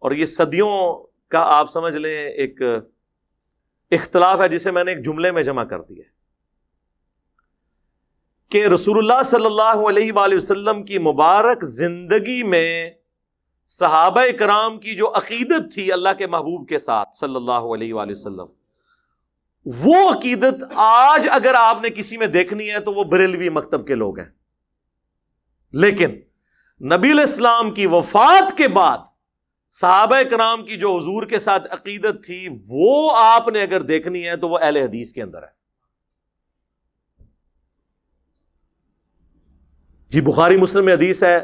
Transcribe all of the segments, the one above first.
اور یہ صدیوں کا آپ سمجھ لیں ایک اختلاف ہے جسے میں نے ایک جملے میں جمع کر دیا کہ رسول اللہ صلی اللہ علیہ وآلہ وسلم کی مبارک زندگی میں صحابہ کرام کی جو عقیدت تھی اللہ کے محبوب کے ساتھ صلی اللہ علیہ وآلہ وسلم، وہ عقیدت آج اگر آپ نے کسی میں دیکھنی ہے تو وہ بریلوی مکتب کے لوگ ہیں. لیکن نبی علیہ السلام کی وفات کے بعد صحابہ کرام کی جو حضور کے ساتھ عقیدت تھی وہ آپ نے اگر دیکھنی ہے تو وہ اہل حدیث کے اندر ہے. جی بخاری مسلم میں حدیث ہے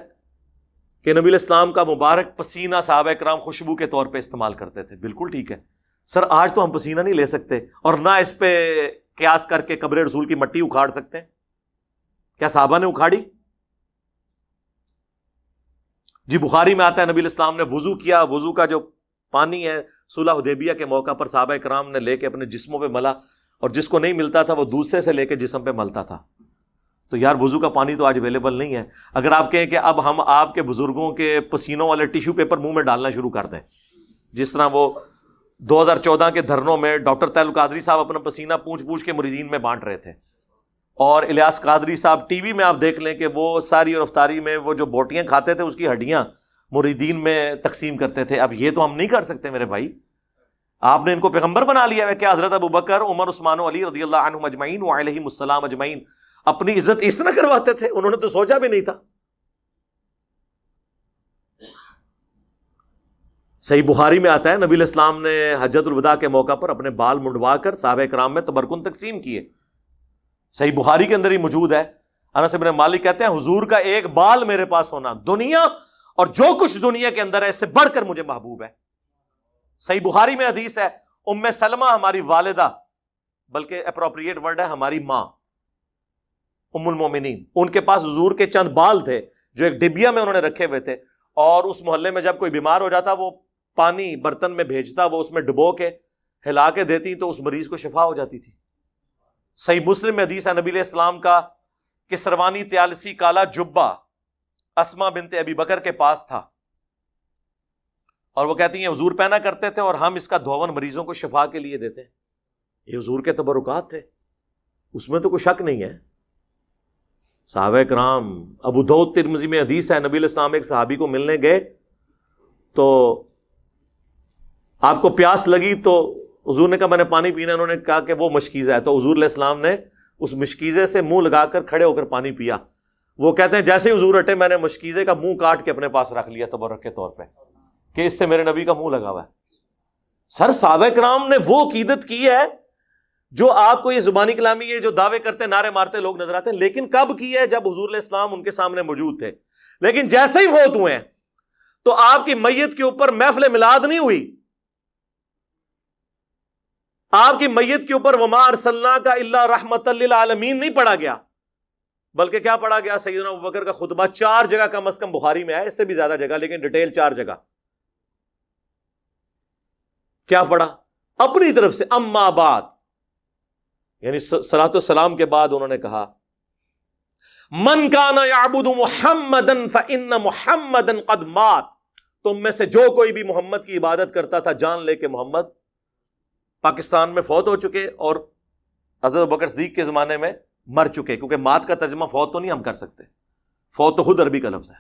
کہ نبی علیہ السلام کا مبارک پسینہ صحابہ کرام خوشبو کے طور پہ استعمال کرتے تھے. بالکل ٹھیک ہے سر، آج تو ہم پسینہ نہیں لے سکتے اور نہ اس پہ قیاس کر کے قبر رسول کی مٹی اکھاڑ سکتے ہیں. کیا صحابہ نے اکھاڑی؟ جی بخاری میں آتا ہے نبی علیہ السلام نے وضو کیا، وضو کا جو پانی ہے صلح حدیبیہ کے موقع پر صحابہ کرام نے لے کے اپنے جسموں پہ ملا، اور جس کو نہیں ملتا تھا وہ دوسرے سے لے کے جسم پہ ملتا تھا. تو یار وضو کا پانی تو آج اویلیبل نہیں ہے. اگر آپ کہیں کہ اب ہم آپ کے بزرگوں کے پسینوں والے ٹیشو پیپر منہ میں ڈالنا شروع کر دیں، جس طرح وہ 2014 کے دھرنوں میں ڈاکٹر طاہر قادری صاحب اپنا پسینہ پوچھ پوچھ کے مریدین میں بانٹ رہے تھے، اور الیاس قادری صاحب ٹی وی میں آپ دیکھ لیں کہ وہ ساری اور افطاری میں وہ جو بوٹیاں کھاتے تھے اس کی ہڈیاں مریدین میں تقسیم کرتے تھے. اب یہ تو ہم نہیں کر سکتے میرے بھائی. آپ نے ان کو پیغمبر بنا لیا ہے کہ حضرت ابو بکر، عمر، عثمان و علی رضی اللہ عنہم اجمعین وعلیہم السلام اجمعین اپنی عزت اس طرح کرواتے تھے؟ انہوں نے تو سوچا بھی نہیں تھا. صحیح بخاری میں آتا ہے نبی علیہ السلام نے حجۃ الوداع کے موقع پر اپنے بال منڈوا کر صحابہ کرام میں تبرکن تقسیم کیے. صحیح بخاری کے اندر ہی موجود ہے. انس بن مالک کہتے ہیں حضور کا ایک بال میرے پاس ہونا دنیا اور جو کچھ دنیا کے اندر ہے اس سے بڑھ کر مجھے محبوب ہے. صحیح بخاری میں حدیث ہے ام سلمہ ہماری والدہ، بلکہ اپروپریٹ ورڈ ہے ہماری ماں ام المومنین، ان کے پاس حضور کے چند بال تھے جو ایک ڈبیا میں انہوں نے رکھے ہوئے تھے، اور اس محلے میں جب کوئی بیمار ہو جاتا وہ پانی برتن میں بھیجتا، وہ اس میں ڈبو کے ہلا کے دیتی تو اس مریض کو شفا ہو جاتی تھی. صحیح مسلم میں حدیث ہے نبی علیہ السلام کا کسروانی طیالسی کالا جبہ اسما بنت ابی بکر کے پاس تھا، اور وہ کہتی ہیں حضور پہنا کرتے تھے اور ہم اس کا دھون مریضوں کو شفا کے لیے دیتے ہیں. یہ حضور کے تبرکات تھے، اس میں تو کوئی شک نہیں ہے. صحابہ کرام، ابو داؤد ترمذی میں حدیث ہے نبی علیہ السلام ایک صحابی کو ملنے گئے تو آپ کو پیاس لگی تو حضور نے کہا میں نے پانی پینا، انہوں نے کہا کہ وہ مشکیزہ ہے، تو حضور علیہ السلام نے اس مشکیزے سے منہ لگا کر کھڑے ہو کر پانی پیا. وہ کہتے ہیں جیسے ہی حضور ہٹے میں نے مشکیزے کا منہ کاٹ کے اپنے پاس رکھ لیا تبرک کے طور پہ کہ اس سے میرے نبی کا منہ لگا ہوا ہے. سر صحابہ کرام نے وہ عقیدت کی ہے جو آپ کو یہ زبانی کلامی یہ جو دعوے کرتے نعرے مارتے لوگ نظر آتے ہیں، لیکن کب کی ہے؟ جب حضور علیہ السلام ان کے سامنے موجود تھے. لیکن جیسے ہی فوت ہوئے ہیں تو آپ کی میت کے اوپر محفل میلاد نہیں ہوئی، آپ کی میت کے اوپر وما ارسلناک الا رحمۃ للعالمین نہیں پڑھا گیا، بلکہ کیا پڑھا گیا؟ سیدنا ابوبکر کا خطبہ 4 جگہ کم از کم بخاری میں ہے، اس سے بھی زیادہ جگہ لیکن ڈیٹیل 4 جگہ. کیا پڑھا؟ اپنی طرف سے اما بعد، یعنی صلاۃ والسلام کے بعد انہوں نے کہا من کان یعبد محمدا فان محمدا قد مات، تم میں سے جو کوئی بھی محمد کی عبادت کرتا تھا جان لے کہ محمد پاکستان میں فوت ہو چکے، اور حضرت ابوبکر صدیق کے زمانے میں مر چکے، کیونکہ مات کا ترجمہ فوت تو نہیں ہم کر سکتے، فوت تو خود عربی کا لفظ ہے.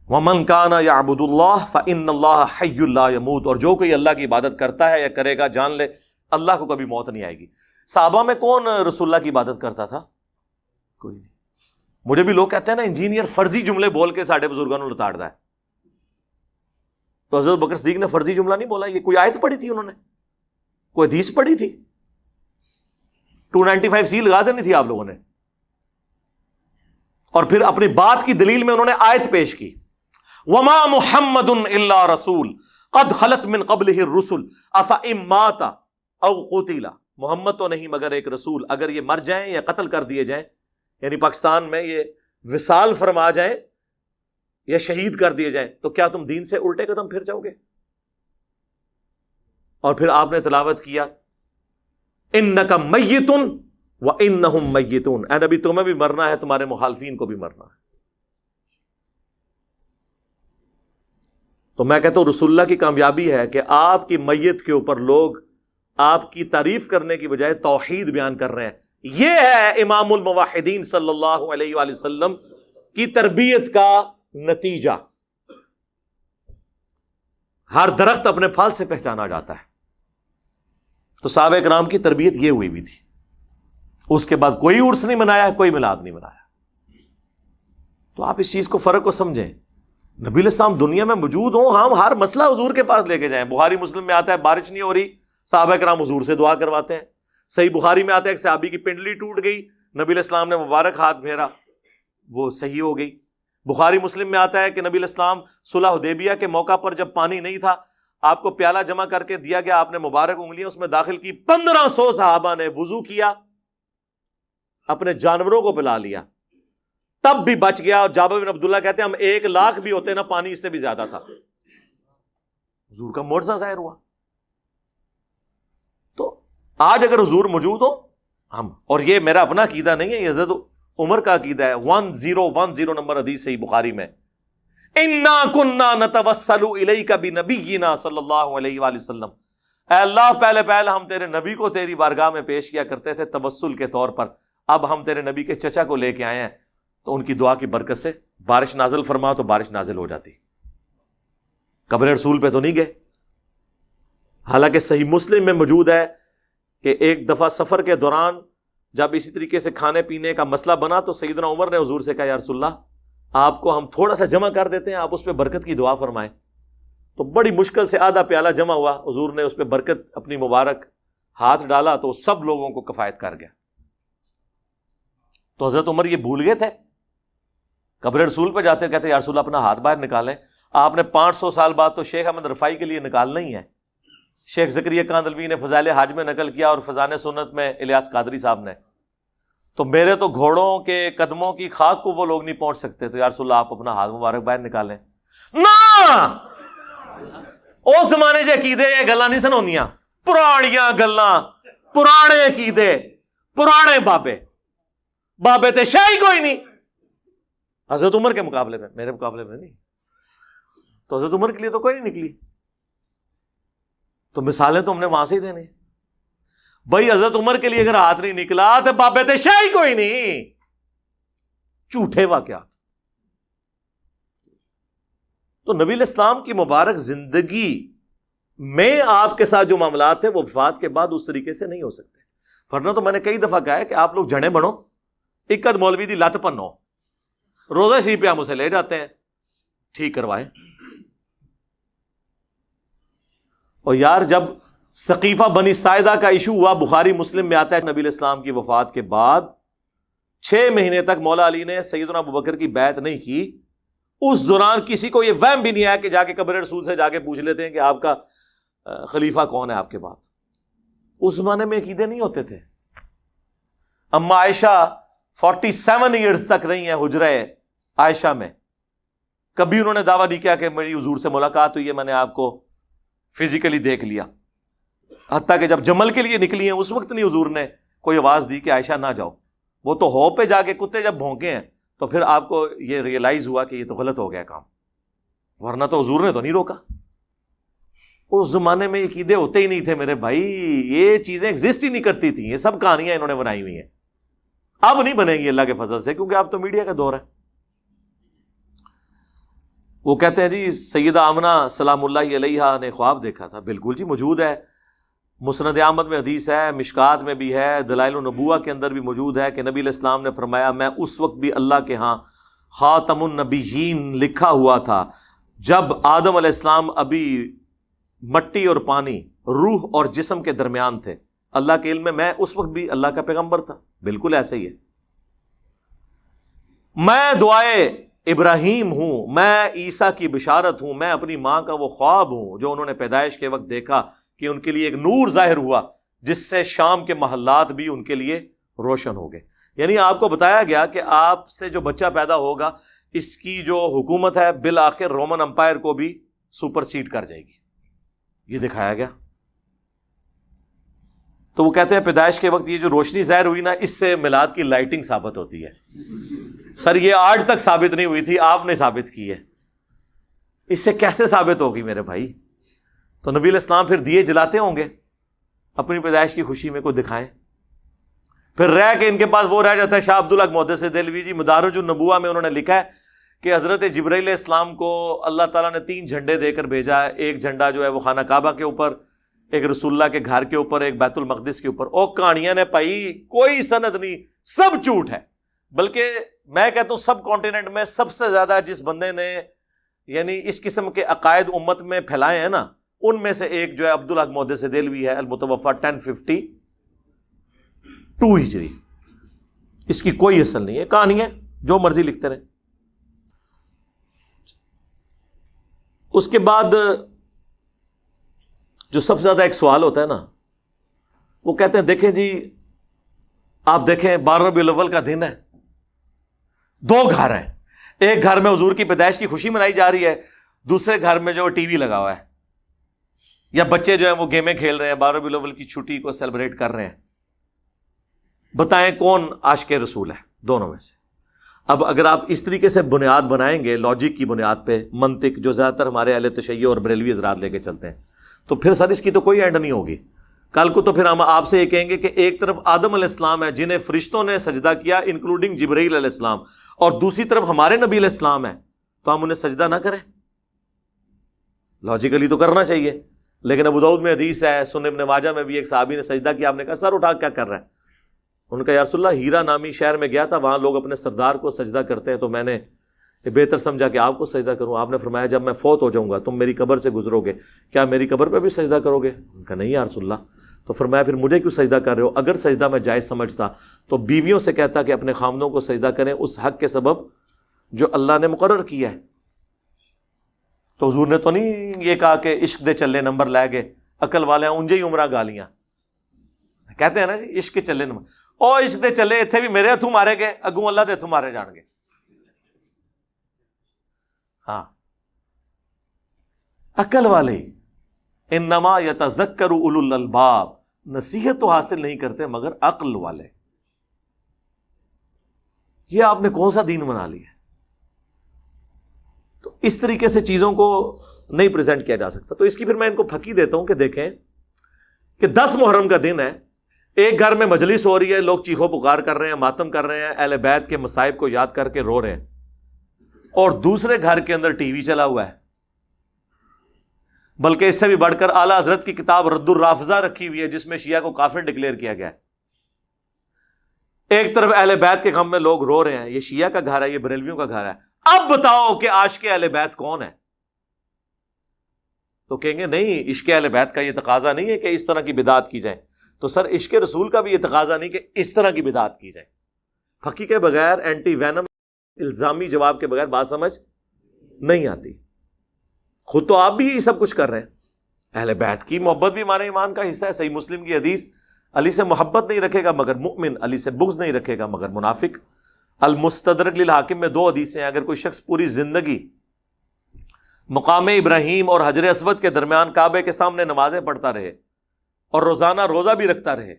وَمَنْ كَانَ يَعْبُدُ اللَّهَ فَإِنَّ اللَّهَ حَيٌّ لَا يَمُوتُ، اور جو کوئی اللہ کی عبادت کرتا ہے یا کرے گا جان لے اللہ کو کبھی موت نہیں آئے گی. صحابہ میں کون رسول اللہ کی عبادت کرتا تھا؟ کوئی نہیں. مجھے بھی لوگ کہتے ہیں نا انجینئر فرضی جملے بول کے ساڑھے بزرگوں نے لتاڑ دا ہے، تو حضرت بکر صدیق نے فرضی جملہ نہیں بولا، یہ کوئی آیت پڑھی تھی، انہوں نے کوئی حدیث پڑھی تھی؟ 295 سی لگا دینی تھی آپ لوگوں نے. اور پھر اپنی بات کی دلیل میں انہوں نے آیت پیش کی وما محمد الا رسول قد خلت من قبلہ الرسل افئن مات او قتل، محمد تو نہیں مگر ایک رسول، اگر یہ مر جائیں یا قتل کر دیے جائیں، یعنی پاکستان میں یہ وصال فرما جائیں یا شہید کر دیے جائیں، تو کیا تم دین سے الٹے قدم پھر جاؤ گے؟ اور پھر آپ نے تلاوت کیا انک میت وانہم میتون، اے نبی تمہیں بھی مرنا ہے، تمہارے مخالفین کو بھی مرنا ہے. تو میں کہتا ہوں رسول اللہ کی کامیابی ہے کہ آپ کی میت کے اوپر لوگ آپ کی تعریف کرنے کی بجائے توحید بیان کر رہے ہیں۔ یہ ہے امام الموحدین صلی اللہ علیہ وآلہ وسلم کی تربیت کا نتیجہ۔ ہر درخت اپنے پھل سے پہچانا جاتا ہے۔ تو صحابہ کرام کی تربیت یہ ہوئی بھی تھی۔ اس کے بعد کوئی عرس نہیں منایا، کوئی میلاد نہیں منایا۔ تو آپ اس چیز کو فرق کو سمجھیں۔ نبی علیہ السلام دنیا میں موجود ہوں، ہم ہر مسئلہ حضور کے پاس لے کے جائیں۔ بخاری مسلم میں آتا ہے بارش نہیں ہو رہی، صحابہ کرام حضور سے دعا کرواتے ہیں۔ صحیح بخاری میں آتا ہے ایک صحابی کی پنڈلی ٹوٹ گئی، نبی علیہ السلام نے مبارک ہاتھ پھیرا، وہ صحیح ہو گئی۔ بخاری مسلم میں آتا ہے کہ نبی علیہ السلام صلح حدیبیہ کے موقع پر جب پانی نہیں تھا، آپ کو پیالہ جمع کر کے دیا گیا، آپ نے مبارک انگلیاں اس میں داخل کی، 1500 صحابہ نے وضو کیا، اپنے جانوروں کو پلا لیا، تب بھی بچ گیا۔ اور جابر بن عبداللہ کہتے ہیں ہم 1,00,000 بھی ہوتے نا، پانی اس سے بھی زیادہ تھا۔ حضور کا معجزہ ظاہر ہوا۔ تو آج اگر حضور موجود ہو ہم، اور یہ میرا اپنا عقیدہ نہیں ہے، یہ حضرت عمر کا عقیدہ ہے، 1010 نمبر حدیث صحیح بخاری میں، اِنَّا كُنَّا نَتَوَسَّلُ إِلَيْكَ بِنَبِيِّنَا صلی اللہ علیہ وآلہ وسلم، اے اللہ پہلے ہم تیرے نبی کو تیری بارگاہ میں پیش کیا کرتے تھے توسل کے طور پر، اب ہم تیرے نبی کے چچا کو لے کے آئے ہیں، تو ان کی دعا کی برکت سے بارش نازل فرما، تو بارش نازل ہو جاتی۔ قبر رسول پہ تو نہیں گئے۔ حالانکہ صحیح مسلم میں موجود ہے کہ ایک دفعہ سفر کے دوران جب اسی طریقے سے کھانے پینے کا مسئلہ بنا تو سیدنا عمر نے حضور سے کہا یا رسول اللہ آپ کو ہم تھوڑا سا جمع کر دیتے ہیں، آپ اس پہ برکت کی دعا فرمائیں۔ تو بڑی مشکل سے آدھا پیالہ جمع ہوا، حضور نے اس پہ برکت اپنی مبارک ہاتھ ڈالا تو سب لوگوں کو کفایت کر گیا۔ تو حضرت عمر یہ بھول گئے تھے، قبر رسول پہ جاتے کہتے یا رسول اللہ اپنا ہاتھ باہر نکالیں۔ آپ نے 500 سال بعد تو شیخ احمد رفاعی کے لیے نکالنا ہی ہے۔ شیخ زکریا کاندلوی نے فضائل حاج میں نقل کیا اور فضائل سنت میں الیاس قادری صاحب نے، تو میرے تو گھوڑوں کے قدموں کی خاک کو وہ لوگ نہیں پہنچ سکتے، تو یا رسول اللہ آپ اپنا ہاتھ مبارک باہر نکالیں۔ نا اس زمانے سے عقیدے یہ گلاں نہیں سن ہوندیاں، پرانیاں گلاں، پرانے عقیدے، پرانے بابے تے شاہی کوئی نہیں حضرت عمر کے مقابلے میں، میرے مقابلے میں نہیں۔ تو حضرت عمر کے لیے تو کوئی نہیں نکلی، تو مثالیں تو ہم نے وہاں سے ہی دینی۔ بھائی حضرت عمر کے لیے اگر ہاتھ نہیں نکلا تو بابے تے شاہی کوئی نہیں، جھوٹے واقعات۔ تو نبی علیہ السلام کی مبارک زندگی میں آپ کے ساتھ جو معاملات ہیں وہ وفات کے بعد اس طریقے سے نہیں ہو سکتے۔ ورنہ تو میں نے کئی دفعہ کہا ہے کہ آپ لوگ جڑیں بنو، اکد مولوی دی لت پنو، روزہ شریف پہ ہم اسے لے جاتے ہیں، ٹھیک کروائیں۔ اور یار جب سقیفہ بنی ساعدہ کا ایشو ہوا، بخاری مسلم میں آتا ہے نبی علیہ السلام کی وفات کے بعد 6 مہینے تک مولا علی نے سیدنا ابوبکر کی بیعت نہیں کی۔ اس دوران کسی کو یہ وہم بھی نہیں آیا کہ جا کے قبر رسول سے جا کے پوچھ لیتے ہیں کہ آپ کا خلیفہ کون ہے آپ کے بعد۔ اس زمانے میں عقیدے نہیں ہوتے تھے۔ اما عائشہ 47 ایئرز تک رہی ہیں حجرہ عائشہ میں، کبھی انہوں نے دعویٰ نہیں کیا کہ میری حضور سے ملاقات ہوئی ہے، میں نے آپ کو فزیکلی دیکھ لیا۔ حتیٰ کہ جب جمل کے لیے نکلی ہیں اس وقت نہیں حضور نے کوئی آواز دی کہ عائشہ نہ جاؤ، وہ تو ہو پہ جا کے کتے جب بھونکے ہیں تو پھر آپ کو یہ ریئلائز ہوا کہ یہ تو غلط ہو گیا کام، ورنہ تو حضور نے تو نہیں روکا۔ اس زمانے میں یہ عقیدے ہوتے ہی نہیں تھے میرے بھائی، یہ چیزیں ایگزسٹ ہی نہیں کرتی تھیں، یہ سب کہانیاں انہوں نے بنائی ہوئی ہیں۔ اب نہیں بنے گی اللہ کے فضل سے، کیونکہ اب تو میڈیا کا دور ہے۔ وہ کہتے ہیں جی سیدہ آمنہ سلام اللہ علیہا نے خواب دیکھا تھا۔ بالکل جی موجود ہے، مسند احمد میں حدیث ہے، مشکات میں بھی ہے، دلائل النبوہ کے اندر بھی موجود ہے کہ نبی علیہ السلام نے فرمایا میں اس وقت بھی اللہ کے ہاں خاتم النبیین لکھا ہوا تھا جب آدم علیہ السلام ابھی مٹی اور پانی، روح اور جسم کے درمیان تھے، اللہ کے علم میں اس وقت بھی اللہ کا پیغمبر تھا۔ بالکل ایسا ہی ہے۔ میں دعائے ابراہیم ہوں، میں عیسیٰ کی بشارت ہوں، میں اپنی ماں کا وہ خواب ہوں جو انہوں نے پیدائش کے وقت دیکھا کہ ان کے لیے ایک نور ظاہر ہوا جس سے شام کے محلات بھی ان کے لیے روشن ہو گئے۔ یعنی آپ کو بتایا گیا کہ آپ سے جو بچہ پیدا ہوگا اس کی جو حکومت ہے بالآخر رومن امپائر کو بھی سپر سیڈ کر جائے گی، یہ دکھایا گیا۔ تو وہ کہتے ہیں پیدائش کے وقت یہ جو روشنی ظاہر ہوئی نا، اس سے میلاد کی لائٹنگ ثابت ہوتی ہے۔ سر یہ آج تک ثابت نہیں ہوئی تھی، آپ نے ثابت کی ہے۔ اس سے کیسے ثابت ہوگی میرے بھائی؟ تو نبی علیہ السلام پھر دیے جلاتے ہوں گے اپنی پیدائش کی خوشی میں، کو دکھائیں. پھر رہ کے ان کے پاس وہ رہ جاتا ہے. شاہ عبدالحق محدث دہلوی جی مدارج النبوہ میں انہوں نے لکھا ہے کہ حضرت جبرائیل علیہ السلام کو اللہ تعالیٰ نے 3 جھنڈے دے کر بھیجا ہے. ایک جھنڈا جو ہے وہ خانہ کعبہ کے اوپر، ایک رسول اللہ کے گھر کے اوپر، ایک بیت المقدس کے اوپر. اور کہانیاں نے پائی کوئی سند نہیں، سب جھوٹ ہے. بلکہ میں کہتا ہوں سب کانٹیننٹ میں سب سے زیادہ جس بندے نے یعنی اس قسم کے عقائد امت میں پھیلائے ہیں نا، ان میں سے ایک جو ہے عبدالحق محدث دہلوی ہے، المتوفی 1052 ہجری. اس کی کوئی اصل نہیں ہے، کہانی ہے، جو مرضی لکھتے رہے. اس کے بعد جو سب سے زیادہ ایک سوال ہوتا ہے نا، وہ کہتے ہیں دیکھیں جی آپ دیکھیں 12 ربیع الاول کا دن ہے، 2 گھر ہیں. ایک گھر میں حضور کی پیدائش کی خوشی منائی جا رہی ہے، دوسرے گھر میں جو ٹی وی لگا ہوا ہے، یا بچے جو ہیں وہ گیمیں کھیل رہے ہیں، 12 ربیع الاول کی چھٹی کو سیلیبریٹ کر رہے ہیں. بتائیں کون عاشق رسول ہے دونوں میں سے؟ اب اگر آپ اس طریقے سے بنیاد بنائیں گے، لاجک کی بنیاد پہ، منطق جو زیادہ تر ہمارے اہل تشیع اور بریلوی حضرات لے کے چلتے ہیں، تو پھر سر اس کی تو کوئی اینڈ نہیں ہوگی. کل کو تو پھر ہم آپ سے یہ کہیں گے کہ ایک طرف آدم علیہ السلام ہے جنہیں فرشتوں نے سجدہ کیا انکلوڈنگ جبرائیل علیہ السلام، اور دوسری طرف ہمارے نبی علیہ السلام ہے، تو ہم انہیں سجدہ نہ کریں؟ لاجیکلی تو کرنا چاہیے. لیکن ابو داؤد میں حدیث ہے، سنن ابن ماجہ میں بھی ایک صحابی نے سجدہ کیا، آپ نے کہا سر اٹھا کیا کر رہا ہے؟ ان کا یا رسول اللہ ہیرا نامی شہر میں گیا تھا، وہاں لوگ اپنے سردار کو سجدہ کرتے ہیں، تو میں نے بہتر سمجھا کہ آپ کو سجدہ کروں. آپ نے فرمایا جب میں فوت ہو جاؤں گا تم میری قبر سے گزرو گے، کیا میری قبر پہ بھی سجدہ کرو گے؟ ان کا نہیں یا رسول اللہ. تو فرمایا پھر مجھے کیوں سجدہ کر رہے ہو؟ اگر سجدہ میں جائز سمجھتا تو بیویوں سے کہتا کہ اپنے خامدوں کو سجدہ کریں اس حق کے سبب جو اللہ نے مقرر کیا ہے. تو حضور نے تو نہیں یہ کہا کہ عشق دے چلے نمبر لے گئے، عقل والے اونجے ہی عمرہ گالیاں کہتے ہیں نا جی، عشق کے چلے نمبر. او عشق دے چلے اتنے بھی میرے ہتھوں مارے گئے، اگوں اللہ دے ہتھوں مارے جان گے. ہاں عقل والے انما یتذکر اولو الالباب، نصیحت تو حاصل نہیں کرتے مگر عقل والے. یہ آپ نے کون سا دین بنا لیا؟ تو اس طریقے سے چیزوں کو نہیں پریزنٹ کیا جا سکتا. تو اس کی پھر میں ان کو پھکی دیتا ہوں کہ دیکھیں کہ 10 محرم کا دن ہے، ایک گھر میں مجلس ہو رہی ہے، لوگ چیخو پکار کر رہے ہیں، ماتم کر رہے ہیں، اہل بیت کے مصائب کو یاد کر کے رو رہے ہیں، اور دوسرے گھر کے اندر ٹی وی چلا ہوا ہے. بلکہ اس سے بھی بڑھ کر اعلیٰ حضرت کی کتاب رد الرافضہ رکھی ہوئی ہے جس میں شیعہ کو کافر ڈکلیئر کیا گیا ہے. ایک طرف اہل بیت کے غم میں لوگ رو رہے ہیں، یہ شیعہ کا گھر ہے، یہ بریلویوں کا گھر ہے. اب بتاؤ کہ عاشق اہل بیت کون ہے؟ تو کہیں گے نہیں، عشق اہل بیت کا یہ تقاضا نہیں ہے کہ اس طرح کی بدعت کی جائے. تو سر عشق رسول کا بھی یہ تقاضا نہیں کہ اس طرح کی بدعت کی جائے. پھکی کے بغیر، اینٹی وینم الزامی جواب کے بغیر بات سمجھ نہیں آتی. خود تو آپ بھی یہ سب کچھ کر رہے ہیں. اہل بیت کی محبت بھی ہمارے ایمان کا حصہ ہے. صحیح مسلم کی حدیث، علی سے محبت نہیں رکھے گا مگر مؤمن، علی سے بغض نہیں رکھے گا مگر منافق. المستدرک للحاکم میں 2 حدیثیں ہیں. اگر کوئی شخص پوری زندگی مقام ابراہیم اور حجر اسود کے درمیان کعبے کے سامنے نمازیں پڑھتا رہے اور روزانہ روزہ بھی رکھتا رہے،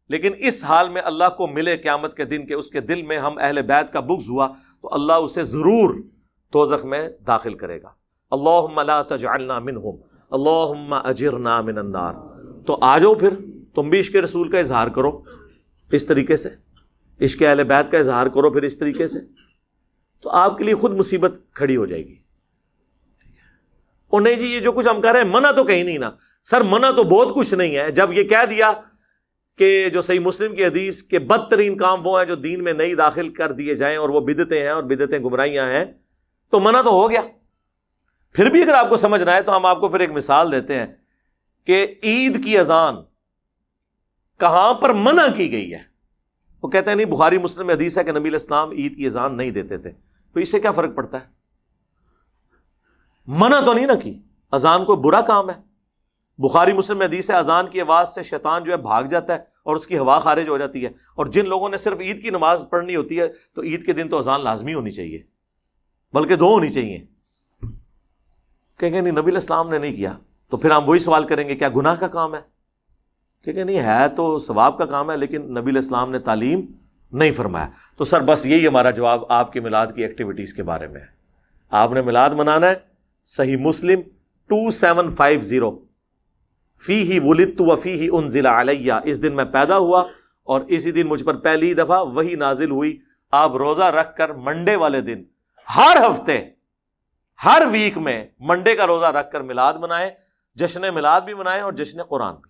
لیکن اس حال میں اللہ کو ملے قیامت کے دن کہ اس کے دل میں ہم اہل بیت کا بغض ہوا، تو اللہ اسے ضرور دوزخ میں داخل کرے گا. اللہم لا تجعلنا منہم اللہم اجرنا من النار. تو آ جاؤ پھر تم بھی عشق رسول کا اظہار کرو اس طریقے سے، عشق اہل بیت کا اظہار کرو پھر اس طریقے سے، تو آپ کے لیے خود مصیبت کھڑی ہو جائے گی. اور نہیں جی یہ جو کچھ ہم کر رہے ہیں منع تو کہیں نہیں نا. سر منع تو بہت کچھ نہیں ہے. جب یہ کہہ دیا کہ جو صحیح مسلم کی حدیث کے بدترین کام وہ ہیں جو دین میں نئی داخل کر دیے جائیں اور وہ بدعتیں ہیں اور بدعتیں گمراہیاں ہیں، تو منع تو ہو گیا. پھر بھی اگر آپ کو سمجھنا ہے تو ہم آپ کو پھر ایک مثال دیتے ہیں کہ عید کی اذان کہاں پر منع کی گئی ہے. وہ کہتے ہیں نہیں بخاری مسلم میں حدیث ہے کہ نبی علیہ السلام عید کی اذان نہیں دیتے تھے. تو اس سے کیا فرق پڑتا ہے؟ منع تو نہیں نہ کی. اذان کوئی برا کام ہے. بخاری مسلم میں حدیث ہے اذان کی آواز سے شیطان جو ہے بھاگ جاتا ہے اور اس کی ہوا خارج ہو جاتی ہے. اور جن لوگوں نے صرف عید کی نماز پڑھنی ہوتی ہے تو عید کے دن تو اذان لازمی ہونی چاہیے، بلکہ 2 ہونی چاہیے. کہیں گے نہیں نبی علیہ السلام نے نہیں کیا. تو پھر ہم وہی سوال کریں گے کیا گناہ کا کام ہے؟ کہ نہیں ہے تو ثواب کا کام ہے، لیکن نبی علیہ السلام نے تعلیم نہیں فرمایا. تو سر بس یہی ہمارا جواب آپ کی میلاد کی ایکٹیویٹیز کے بارے میں ہے. آپ نے میلاد منانا ہے، صحیح مسلم 2750، فیہ ولدت وفیہ انزل علیہ، اس دن میں پیدا ہوا اور اسی دن مجھ پر پہلی دفعہ وحی نازل ہوئی۔ آپ روزہ رکھ کر منڈے والے دن ہر ہفتے ہر ویک میں منڈے کا روزہ رکھ کر میلاد منائیں، جشن میلاد بھی منائیں اور جشن قرآن بھی۔